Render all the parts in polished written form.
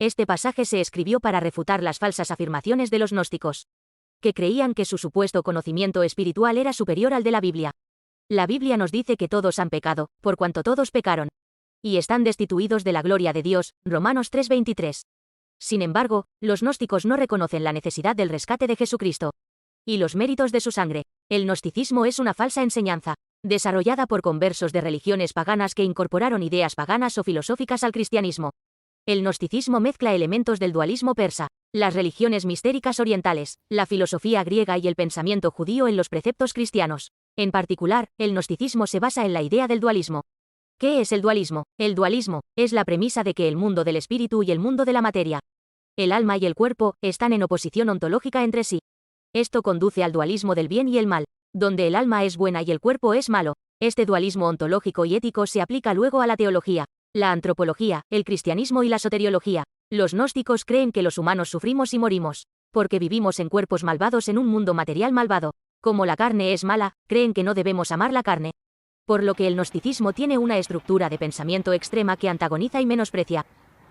Este pasaje se escribió para refutar las falsas afirmaciones de los gnósticos, que creían que su supuesto conocimiento espiritual era superior al de la Biblia. La Biblia nos dice que todos han pecado, por cuanto todos pecaron, y están destituidos de la gloria de Dios, Romanos 3:23. Sin embargo, los gnósticos no reconocen la necesidad del rescate de Jesucristo y los méritos de su sangre. El gnosticismo es una falsa enseñanza, desarrollada por conversos de religiones paganas que incorporaron ideas paganas o filosóficas al cristianismo. El gnosticismo mezcla elementos del dualismo persa, las religiones mistéricas orientales, la filosofía griega y el pensamiento judío en los preceptos cristianos. En particular, el gnosticismo se basa en la idea del dualismo. ¿Qué es el dualismo? El dualismo es la premisa de que el mundo del espíritu y el mundo de la materia, el alma y el cuerpo, están en oposición ontológica entre sí. Esto conduce al dualismo del bien y el mal, donde el alma es buena y el cuerpo es malo. Este dualismo ontológico y ético se aplica luego a la teología, la antropología, el cristianismo y la soteriología. Los gnósticos creen que los humanos sufrimos y morimos, porque vivimos en cuerpos malvados en un mundo material malvado. Como la carne es mala, creen que no debemos amar la carne. Por lo que el gnosticismo tiene una estructura de pensamiento extrema que antagoniza y menosprecia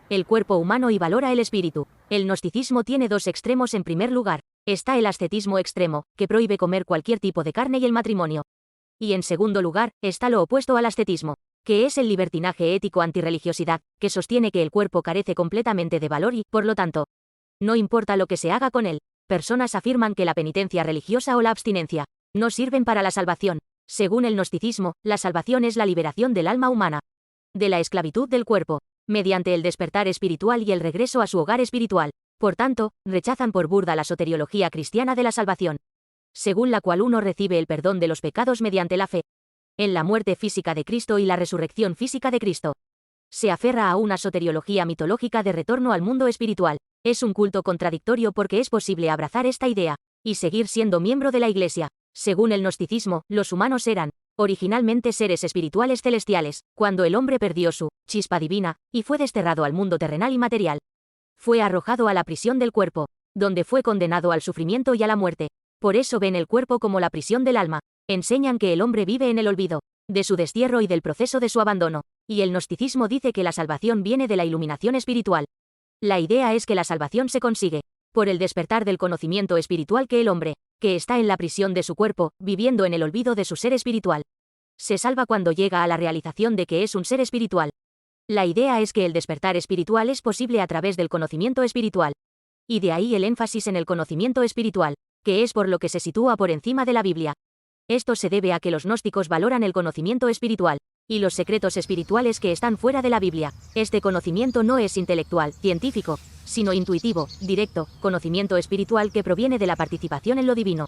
el cuerpo humano y valora el espíritu. El gnosticismo tiene dos extremos. En primer lugar, está el ascetismo extremo, que prohíbe comer cualquier tipo de carne y el matrimonio. Y en segundo lugar, está lo opuesto al ascetismo, que es el libertinaje ético antirreligiosidad, que sostiene que el cuerpo carece completamente de valor y, por lo tanto, no importa lo que se haga con él. Personas afirman que la penitencia religiosa o la abstinencia no sirven para la salvación. Según el gnosticismo, la salvación es la liberación del alma humana de la esclavitud del cuerpo, mediante el despertar espiritual y el regreso a su hogar espiritual. Por tanto, rechazan por burda la soteriología cristiana de la salvación, según la cual uno recibe el perdón de los pecados mediante la fe en la muerte física de Cristo y la resurrección física de Cristo. Se aferra a una soteriología mitológica de retorno al mundo espiritual. Es un culto contradictorio porque es posible abrazar esta idea y seguir siendo miembro de la Iglesia. Según el gnosticismo, los humanos eran originalmente seres espirituales celestiales. Cuando el hombre perdió su chispa divina y fue desterrado al mundo terrenal y material, fue arrojado a la prisión del cuerpo, donde fue condenado al sufrimiento y a la muerte. Por eso ven el cuerpo como la prisión del alma. Enseñan que el hombre vive en el olvido de su destierro y del proceso de su abandono. Y el gnosticismo dice que la salvación viene de la iluminación espiritual. La idea es que la salvación se consigue por el despertar del conocimiento espiritual que el hombre, que está en la prisión de su cuerpo, viviendo en el olvido de su ser espiritual, se salva cuando llega a la realización de que es un ser espiritual. La idea es que el despertar espiritual es posible a través del conocimiento espiritual. Y de ahí el énfasis en el conocimiento espiritual, que es por lo que se sitúa por encima de la Biblia. Esto se debe a que los gnósticos valoran el conocimiento espiritual y los secretos espirituales que están fuera de la Biblia. Este conocimiento no es intelectual, científico, sino intuitivo, directo, conocimiento espiritual que proviene de la participación en lo divino.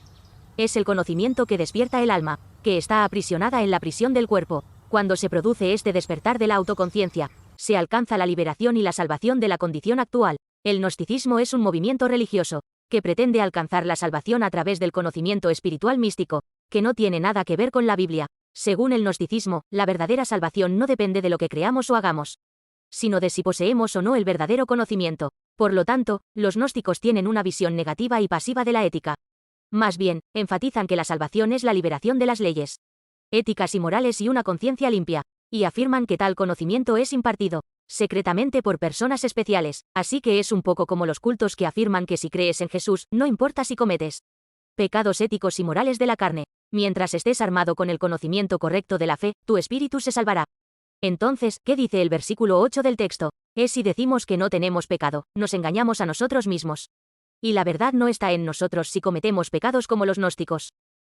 Es el conocimiento que despierta el alma, que está aprisionada en la prisión del cuerpo. Cuando se produce este despertar de la autoconciencia, se alcanza la liberación y la salvación de la condición actual. El gnosticismo es un movimiento religioso que pretende alcanzar la salvación a través del conocimiento espiritual místico, que no tiene nada que ver con la Biblia. Según el gnosticismo, la verdadera salvación no depende de lo que creamos o hagamos, sino de si poseemos o no el verdadero conocimiento. Por lo tanto, los gnósticos tienen una visión negativa y pasiva de la ética. Más bien, enfatizan que la salvación es la liberación de las leyes éticas y morales y una conciencia limpia, y afirman que tal conocimiento es impartido secretamente por personas especiales. Así que es un poco como los cultos que afirman que si crees en Jesús, no importa si cometes pecados éticos y morales de la carne. Mientras estés armado con el conocimiento correcto de la fe, tu espíritu se salvará. Entonces, ¿qué dice el versículo 8 del texto? Es si decimos que no tenemos pecado, nos engañamos a nosotros mismos. Y la verdad no está en nosotros si cometemos pecados como los gnósticos.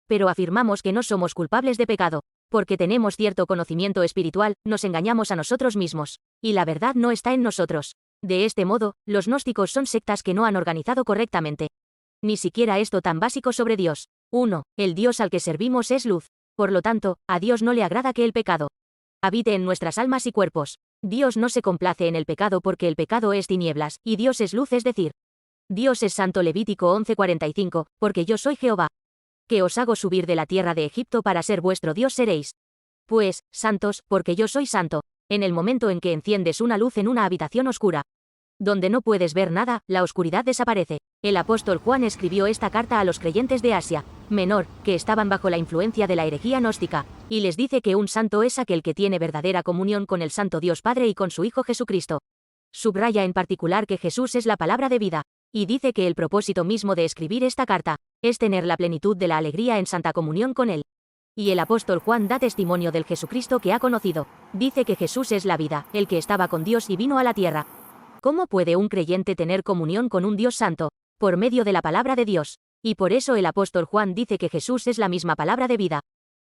Pero afirmamos que no somos culpables de pecado, porque tenemos cierto conocimiento espiritual, nos engañamos a nosotros mismos. Y la verdad no está en nosotros. De este modo, los gnósticos son sectas que no han organizado correctamente ni siquiera esto tan básico sobre Dios. 1. El Dios al que servimos es luz. Por lo tanto, a Dios no le agrada que el pecado habite en nuestras almas y cuerpos. Dios no se complace en el pecado porque el pecado es tinieblas, y Dios es luz, es decir, Dios es santo. Levítico 11:45, porque yo soy Jehová, que os hago subir de la tierra de Egipto para ser vuestro Dios seréis, pues, santos, porque yo soy santo. En el momento en que enciendes una luz en una habitación oscura, donde no puedes ver nada, la oscuridad desaparece. El apóstol Juan escribió esta carta a los creyentes de Asia Menor, que estaban bajo la influencia de la herejía gnóstica, y les dice que un santo es aquel que tiene verdadera comunión con el santo Dios Padre y con su Hijo Jesucristo. Subraya en particular que Jesús es la palabra de vida, y dice que el propósito mismo de escribir esta carta es tener la plenitud de la alegría en santa comunión con Él. Y el apóstol Juan da testimonio del Jesucristo que ha conocido. Dice que Jesús es la vida, el que estaba con Dios y vino a la tierra. ¿Cómo puede un creyente tener comunión con un Dios santo? Por medio de la palabra de Dios. Y por eso el apóstol Juan dice que Jesús es la misma palabra de vida.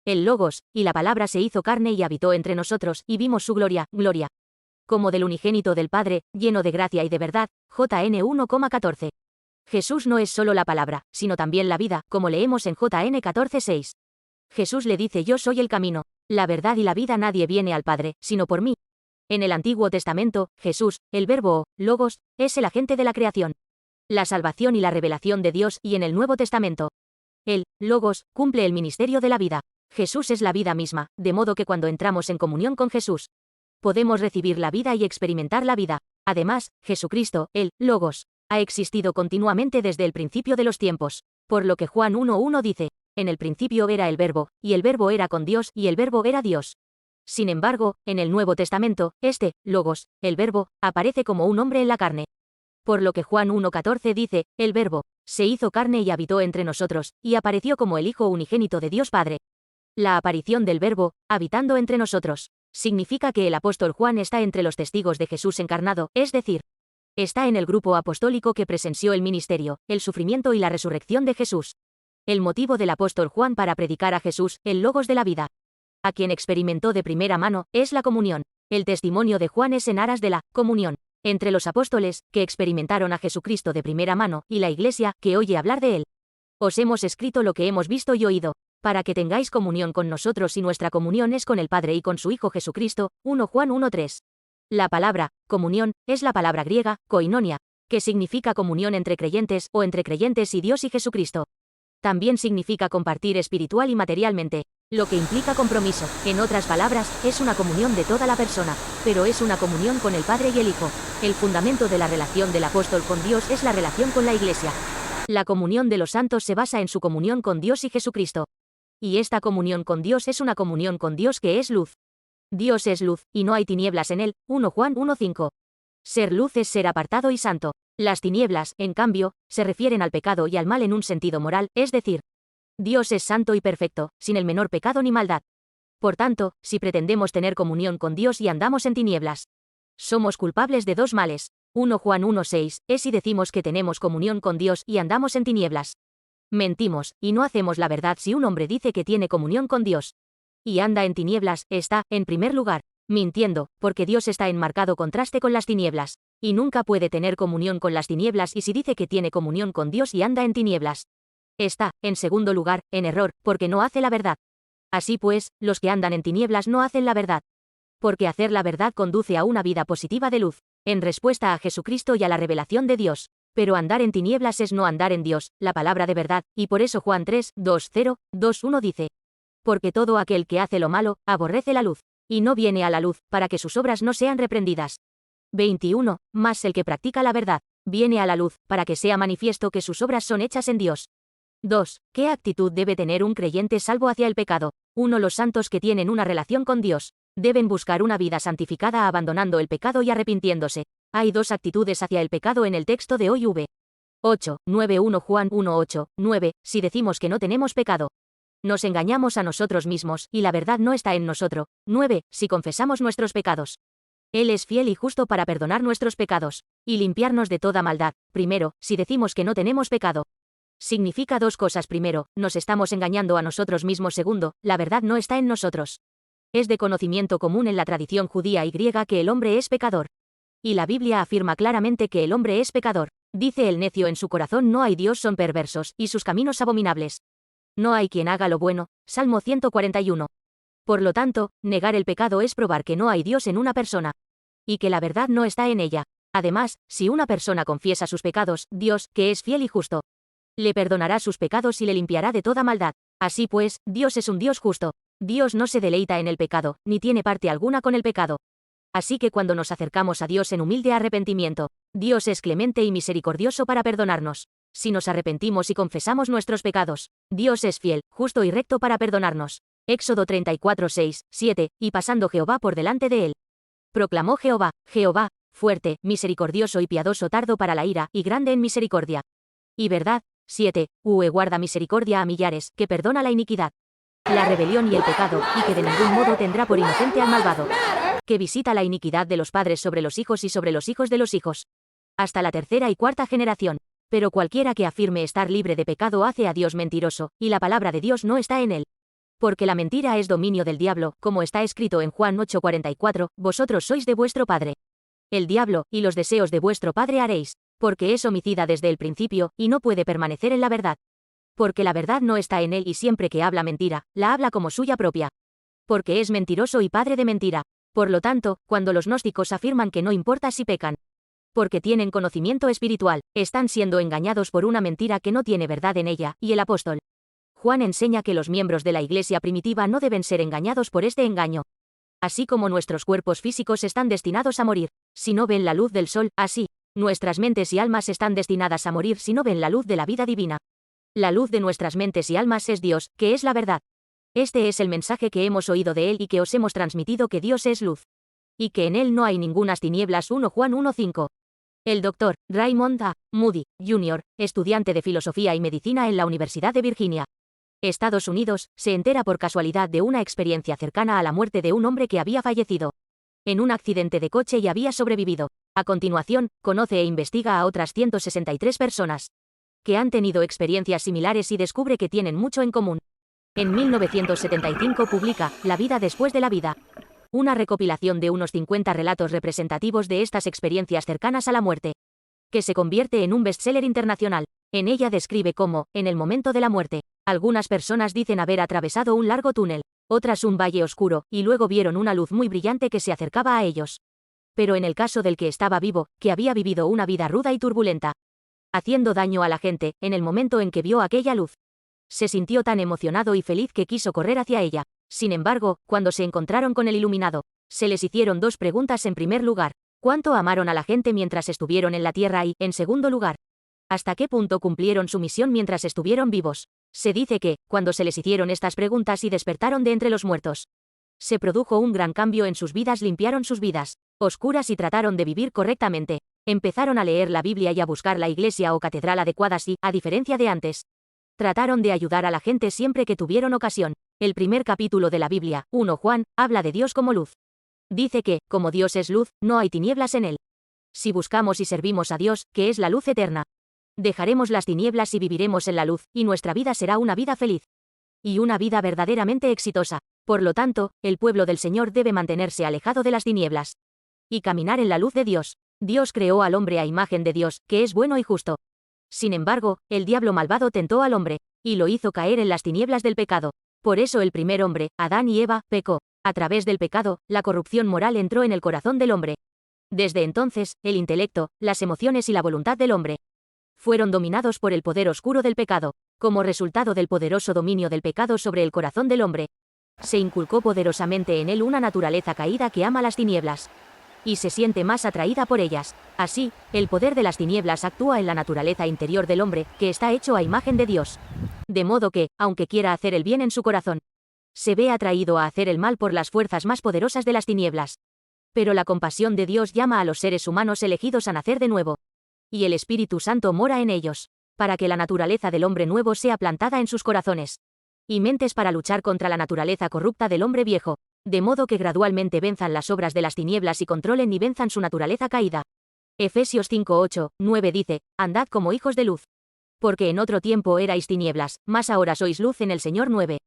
El Logos, y la palabra se hizo carne y habitó entre nosotros, y vimos su gloria, gloria como del unigénito del Padre, lleno de gracia y de verdad. JN 1,14. Jesús no es solo la palabra, sino también la vida, como leemos en JN 14,6. Jesús le dice: yo soy el camino, la verdad y la vida, nadie viene al Padre, sino por mí. En el Antiguo Testamento, Jesús, el verbo o Logos, es el agente de la creación, la salvación y la revelación de Dios, y en el Nuevo Testamento, el Logos cumple el ministerio de la vida. Jesús es la vida misma, de modo que cuando entramos en comunión con Jesús, podemos recibir la vida y experimentar la vida. Además, Jesucristo, el Logos, ha existido continuamente desde el principio de los tiempos, por lo que Juan 1:1 dice: en el principio era el Verbo, y el Verbo era con Dios, y el Verbo era Dios. Sin embargo, en el Nuevo Testamento, este Logos, el Verbo, aparece como un hombre en la carne. Por lo que Juan 1:14 dice: el Verbo se hizo carne y habitó entre nosotros, y apareció como el Hijo unigénito de Dios Padre. La aparición del Verbo, habitando entre nosotros, significa que el apóstol Juan está entre los testigos de Jesús encarnado, es decir, está en el grupo apostólico que presenció el ministerio, el sufrimiento y la resurrección de Jesús. El motivo del apóstol Juan para predicar a Jesús, el Logos de la vida, a quien experimentó de primera mano, es la comunión. El testimonio de Juan es en aras de la comunión entre los apóstoles, que experimentaron a Jesucristo de primera mano, y la Iglesia, que oye hablar de él. Os hemos escrito lo que hemos visto y oído, para que tengáis comunión con nosotros, y nuestra comunión es con el Padre y con su Hijo Jesucristo. 1 Juan 1:3. La palabra comunión es la palabra griega koinonia, que significa comunión entre creyentes, o entre creyentes y Dios y Jesucristo. También significa compartir espiritual y materialmente, lo que implica compromiso. En otras palabras, es una comunión de toda la persona, pero es una comunión con el Padre y el Hijo. El fundamento de la relación del apóstol con Dios es la relación con la Iglesia. La comunión de los santos se basa en su comunión con Dios y Jesucristo. Y esta comunión con Dios es una comunión con Dios que es luz. Dios es luz, y no hay tinieblas en él. 1 Juan 1:5. Ser luz es ser apartado y santo. Las tinieblas, en cambio, se refieren al pecado y al mal en un sentido moral, es decir, Dios es santo y perfecto, sin el menor pecado ni maldad. Por tanto, si pretendemos tener comunión con Dios y andamos en tinieblas, somos culpables de dos males. 1 Juan 1:6, es si decimos que tenemos comunión con Dios y andamos en tinieblas. Mentimos, y no hacemos la verdad. Si un hombre dice que tiene comunión con Dios y anda en tinieblas, está, en primer lugar, mintiendo, porque Dios está en marcado contraste con las tinieblas, y nunca puede tener comunión con las tinieblas. Y si dice que tiene comunión con Dios y anda en tinieblas, está, en segundo lugar, en error, porque no hace la verdad. Así pues, los que andan en tinieblas no hacen la verdad, porque hacer la verdad conduce a una vida positiva de luz, en respuesta a Jesucristo y a la revelación de Dios. Pero andar en tinieblas es no andar en Dios, la palabra de verdad, y por eso Juan 3:2:1 dice: porque todo aquel que hace lo malo, aborrece la luz, y no viene a la luz, para que sus obras no sean reprendidas. 21. Mas el que practica la verdad, viene a la luz, para que sea manifiesto que sus obras son hechas en Dios. 2. ¿Qué actitud debe tener un creyente salvo hacia el pecado? 1. Los santos que tienen una relación con Dios deben buscar una vida santificada abandonando el pecado y arrepintiéndose. Hay dos actitudes hacia el pecado en el texto de hoy. 8:9 1 Juan 1:8-9. Si decimos que no tenemos pecado, nos engañamos a nosotros mismos, y la verdad no está en nosotros. 9. Si confesamos nuestros pecados, Él es fiel y justo para perdonar nuestros pecados y limpiarnos de toda maldad. Primero, si decimos que no tenemos pecado, significa dos cosas. Primero, nos estamos engañando a nosotros mismos. Segundo, la verdad no está en nosotros. Es de conocimiento común en la tradición judía y griega que el hombre es pecador. Y la Biblia afirma claramente que el hombre es pecador. Dice: el necio en su corazón no hay Dios, son perversos, y sus caminos abominables. No hay quien haga lo bueno. Salmo 141. Por lo tanto, negar el pecado es probar que no hay Dios en una persona, y que la verdad no está en ella. Además, si una persona confiesa sus pecados, Dios, que es fiel y justo, le perdonará sus pecados y le limpiará de toda maldad. Así pues, Dios es un Dios justo. Dios no se deleita en el pecado, ni tiene parte alguna con el pecado. Así que cuando nos acercamos a Dios en humilde arrepentimiento, Dios es clemente y misericordioso para perdonarnos. Si nos arrepentimos y confesamos nuestros pecados, Dios es fiel, justo y recto para perdonarnos. Éxodo 34:6-7, y pasando Jehová por delante de él, proclamó Jehová, fuerte, misericordioso y piadoso, tardo para la ira, y grande en misericordia. Y verdad. 7. Guarda misericordia a millares, que perdona la iniquidad, la rebelión y el pecado, y que de ningún modo tendrá por inocente al malvado, que visita la iniquidad de los padres sobre los hijos y sobre los hijos de los hijos, hasta la tercera y cuarta generación. Pero cualquiera que afirme estar libre de pecado hace a Dios mentiroso, y la palabra de Dios no está en él. Porque la mentira es dominio del diablo, como está escrito en Juan 8:44, vosotros sois de vuestro padre el diablo, y los deseos de vuestro padre haréis, porque es homicida desde el principio, y no puede permanecer en la verdad. Porque la verdad no está en él, y siempre que habla mentira, la habla como suya propia. Porque es mentiroso y padre de mentira. Por lo tanto, cuando los gnósticos afirman que no importa si pecan, porque tienen conocimiento espiritual, están siendo engañados por una mentira que no tiene verdad en ella, y el apóstol Juan enseña que los miembros de la iglesia primitiva no deben ser engañados por este engaño. Así como nuestros cuerpos físicos están destinados a morir, si no ven la luz del sol, así, nuestras mentes y almas están destinadas a morir si no ven la luz de la vida divina. La luz de nuestras mentes y almas es Dios, que es la verdad. Este es el mensaje que hemos oído de Él y que os hemos transmitido, que Dios es luz, y que en Él no hay ningunas tinieblas. 1 Juan 1:5. El Dr. Raymond A. Moody, Jr., estudiante de filosofía y medicina en la Universidad de Virginia, Estados Unidos, se entera por casualidad de una experiencia cercana a la muerte de un hombre que había fallecido en un accidente de coche y había sobrevivido. A continuación, conoce e investiga a otras 163 personas que han tenido experiencias similares y descubre que tienen mucho en común. En 1975 publica La vida después de la vida, una recopilación de unos 50 relatos representativos de estas experiencias cercanas a la muerte, que se convierte en un bestseller internacional. En ella describe cómo, en el momento de la muerte, algunas personas dicen haber atravesado un largo túnel, otras un valle oscuro, y luego vieron una luz muy brillante que se acercaba a ellos. Pero en el caso del que estaba vivo, que había vivido una vida ruda y turbulenta, haciendo daño a la gente, en el momento en que vio aquella luz, se sintió tan emocionado y feliz que quiso correr hacia ella. Sin embargo, cuando se encontraron con el iluminado, se les hicieron dos preguntas. En primer lugar, ¿cuánto amaron a la gente mientras estuvieron en la tierra? Y, en segundo lugar, ¿hasta qué punto cumplieron su misión mientras estuvieron vivos? Se dice que, cuando se les hicieron estas preguntas y despertaron de entre los muertos, se produjo un gran cambio en sus vidas. Limpiaron sus vidas oscuras y trataron de vivir correctamente. Empezaron a leer la Biblia y a buscar la iglesia o catedral adecuadas y, a diferencia de antes, trataron de ayudar a la gente siempre que tuvieron ocasión. El primer capítulo de la Biblia, 1 Juan, habla de Dios como luz. Dice que, como Dios es luz, no hay tinieblas en él. Si buscamos y servimos a Dios, que es la luz eterna, dejaremos las tinieblas y viviremos en la luz, y nuestra vida será una vida feliz y una vida verdaderamente exitosa. Por lo tanto, el pueblo del Señor debe mantenerse alejado de las tinieblas y caminar en la luz de Dios. Dios creó al hombre a imagen de Dios, que es bueno y justo. Sin embargo, el diablo malvado tentó al hombre y lo hizo caer en las tinieblas del pecado. Por eso el primer hombre, Adán y Eva, pecó. A través del pecado, la corrupción moral entró en el corazón del hombre. Desde entonces, el intelecto, las emociones y la voluntad del hombre fueron dominados por el poder oscuro del pecado. Como resultado del poderoso dominio del pecado sobre el corazón del hombre, se inculcó poderosamente en él una naturaleza caída que ama las tinieblas y se siente más atraída por ellas. Así, el poder de las tinieblas actúa en la naturaleza interior del hombre, que está hecho a imagen de Dios. De modo que, aunque quiera hacer el bien en su corazón, se ve atraído a hacer el mal por las fuerzas más poderosas de las tinieblas. Pero la compasión de Dios llama a los seres humanos elegidos a nacer de nuevo, y el Espíritu Santo mora en ellos, para que la naturaleza del hombre nuevo sea plantada en sus corazones y mentes para luchar contra la naturaleza corrupta del hombre viejo, de modo que gradualmente venzan las obras de las tinieblas y controlen y venzan su naturaleza caída. Efesios 5:8-9 dice, andad como hijos de luz, porque en otro tiempo erais tinieblas, mas ahora sois luz en el Señor. 9.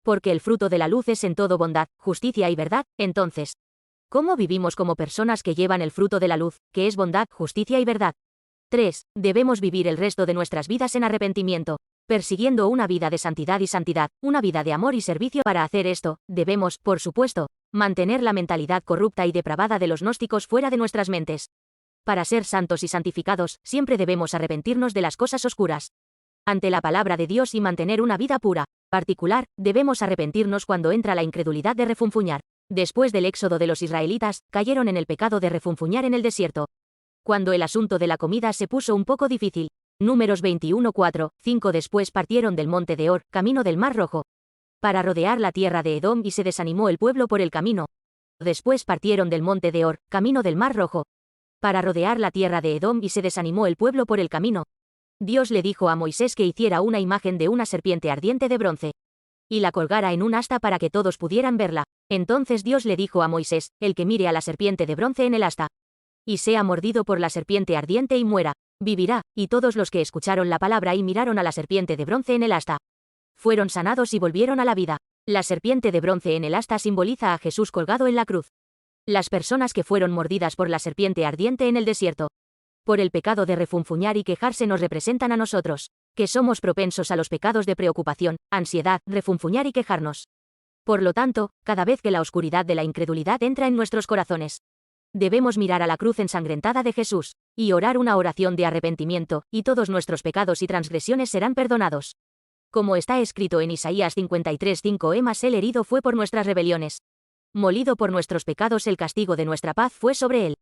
Porque el fruto de la luz es en todo bondad, justicia y verdad. Entonces, ¿cómo vivimos como personas que llevan el fruto de la luz, que es bondad, justicia y verdad? 3. Debemos vivir el resto de nuestras vidas en arrepentimiento, persiguiendo una vida de santidad y santidad, una vida de amor y servicio. Para hacer esto, debemos, por supuesto, mantener la mentalidad corrupta y depravada de los gnósticos fuera de nuestras mentes. Para ser santos y santificados, siempre debemos arrepentirnos de las cosas oscuras ante la palabra de Dios y mantener una vida pura. Particular, debemos arrepentirnos cuando entra la incredulidad de refunfuñar. Después del éxodo de los israelitas, cayeron en el pecado de refunfuñar en el desierto, cuando el asunto de la comida se puso un poco difícil. Números 21:4-5. Después partieron del monte de Or, camino del Mar Rojo, para rodear la tierra de Edom, y se desanimó el pueblo por el camino. Después partieron del monte de Or, camino del Mar Rojo, para rodear la tierra de Edom y se desanimó el pueblo por el camino. Dios le dijo a Moisés que hiciera una imagen de una serpiente ardiente de bronce y la colgara en un asta para que todos pudieran verla. Entonces Dios le dijo a Moisés, el que mire a la serpiente de bronce en el asta y sea mordido por la serpiente ardiente y muera, vivirá. Y todos los que escucharon la palabra y miraron a la serpiente de bronce en el asta fueron sanados y volvieron a la vida. La serpiente de bronce en el asta simboliza a Jesús colgado en la cruz. Las personas que fueron mordidas por la serpiente ardiente en el desierto por el pecado de refunfuñar y quejarse nos representan a nosotros, que somos propensos a los pecados de preocupación, ansiedad, refunfuñar y quejarnos. Por lo tanto, cada vez que la oscuridad de la incredulidad entra en nuestros corazones, debemos mirar a la cruz ensangrentada de Jesús y orar una oración de arrepentimiento, y todos nuestros pecados y transgresiones serán perdonados. Como está escrito en Isaías 53:5, mas el herido fue por nuestras rebeliones, molido por nuestros pecados, el castigo de nuestra paz fue sobre él,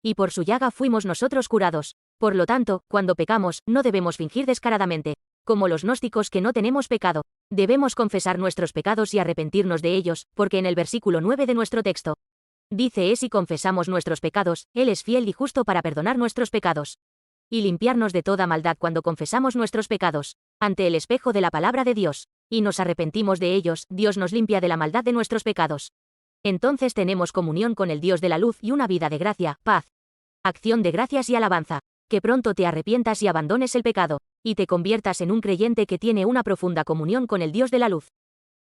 y por su llaga fuimos nosotros curados. Por lo tanto, cuando pecamos, no debemos fingir descaradamente, como los gnósticos, que no tenemos pecado. Debemos confesar nuestros pecados y arrepentirnos de ellos, porque en el versículo 9 de nuestro texto dice: si confesamos nuestros pecados, Él es fiel y justo para perdonar nuestros pecados y limpiarnos de toda maldad. Cuando confesamos nuestros pecados ante el espejo de la palabra de Dios y nos arrepentimos de ellos, Dios nos limpia de la maldad de nuestros pecados. Entonces tenemos comunión con el Dios de la luz y una vida de gracia, paz, acción de gracias y alabanza. Que pronto te arrepientas y abandones el pecado, y te conviertas en un creyente que tiene una profunda comunión con el Dios de la luz.